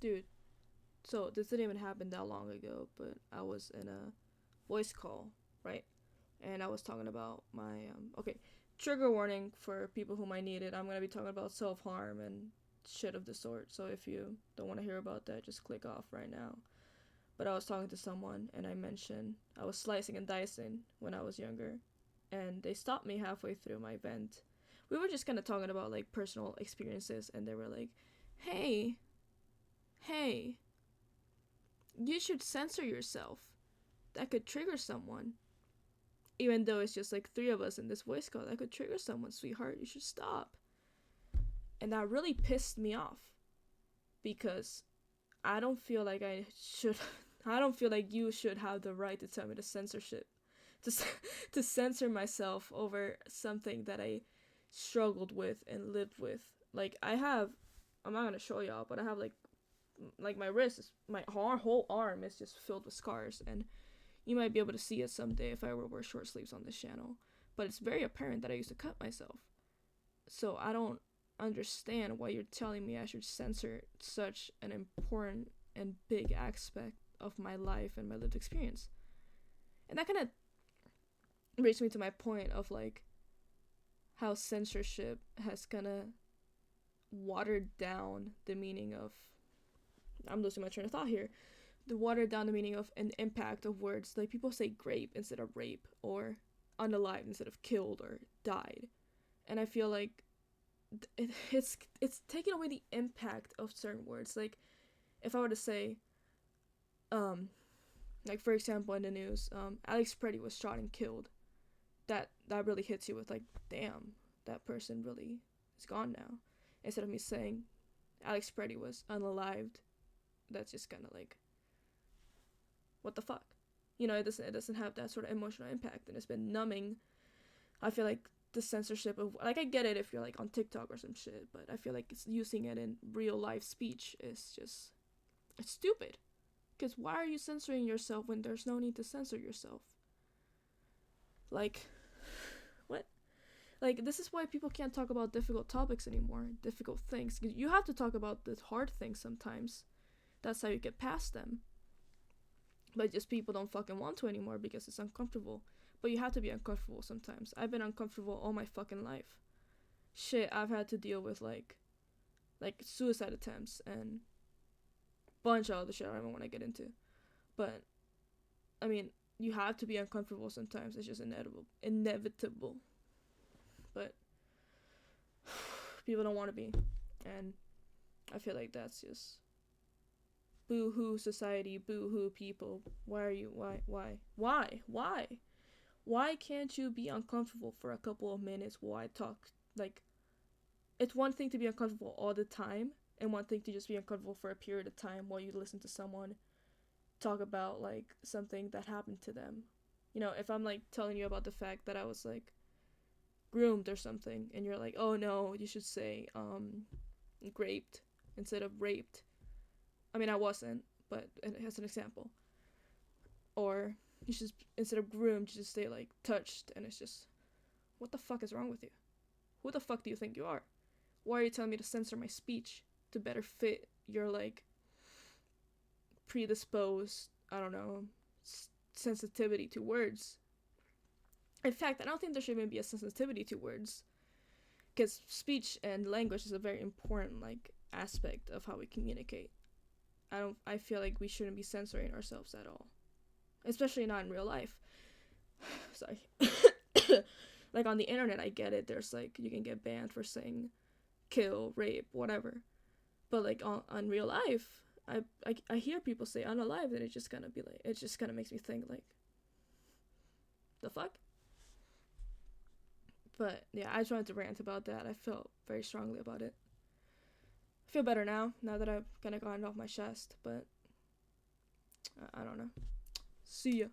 dude. So this didn't even happen that long ago, but I was in a voice call, right? And I was talking about my okay, trigger warning for people who might need it. I'm gonna be talking about self harm and shit of the sort. So if you don't want to hear about that, just click off right now. But I was talking to someone and I mentioned I was slicing and dicing when I was younger, and they stopped me halfway through my vent. We were just kind of talking about like personal experiences, and they were like, "Hey, hey, you should censor yourself. That could trigger someone." Even though it's just like three of us in this voice call, that could trigger someone, sweetheart. You should stop. And that really pissed me off because I don't feel like I should. I don't feel like you should have the right to tell me to censorship, to to censor myself over something that I struggled with and lived with. Like I have, I'm not gonna show y'all, but I have like my wrist, my whole arm is just filled with scars, and you might be able to see it someday if I were to wear short sleeves on this channel. But it's very apparent that I used to cut myself. So I don't understand why you're telling me I should censor such an important and big aspect of my life and my lived experience. And that kind of brings me to my point of like how censorship has kind of watered down the meaning of, I'm losing my train of thought here, the watered down the meaning of an impact of words. Like people say grape instead of rape, or unalive instead of killed or died. And I feel like it's taking away the impact of certain words. Like if I were to say, like for example in the news, Alex Preddy was shot and killed. That really hits you with like, damn, that person really is gone now. Instead of me saying Alex Preddy was unalived, that's just kind of like, what the fuck? You know, it doesn't have that sort of emotional impact, and it's been numbing. I feel like the censorship of, like, I get it if you're like on TikTok or some shit, but I feel like it's using it in real life speech is just, it's stupid. Because why are you censoring yourself when there's no need to censor yourself? Like, what? Like, this is why people can't talk about difficult topics anymore, difficult things. You have to talk about the hard things sometimes. That's how you get past them. But just people don't fucking want to anymore because it's uncomfortable. But you have to be uncomfortable sometimes. I've been uncomfortable all my fucking life. Shit, I've had to deal with like suicide attempts and bunch of other shit I don't even want to get into. But I mean, you have to be uncomfortable sometimes. It's just inevitable. But people don't want to be, and I feel like that's just boo-hoo society, boo-hoo people. Why can't you be uncomfortable for a couple of minutes while I talk? Like, it's one thing to be uncomfortable all the time, and one thing to just be uncomfortable for a period of time while you listen to someone talk about like something that happened to them. You know, if I'm like telling you about the fact that I was like groomed or something, and you're like, oh no, you should say graped instead of raped. I mean, I wasn't, but as an example. Or you should, instead of groomed, you just say like touched, and it's just, what the fuck is wrong with you? Who the fuck do you think you are? Why are you telling me to censor my speech to better fit your like predisposed, I don't know, sensitivity to words? In fact, I don't think there should even be a sensitivity to words, because speech and language is a very important like aspect of how we communicate. I feel like we shouldn't be censoring ourselves at all, especially not in real life. Sorry. Like on the internet, I get it. There's like, you can get banned for saying kill, rape, whatever. But like on real life, I hear people say unalive, and it just kind of be like, it just kind of makes me think like, the fuck. But yeah, I just wanted to rant about that. I felt very strongly about it. I feel better now that I've kind of gotten it off my chest, but I don't know. See ya.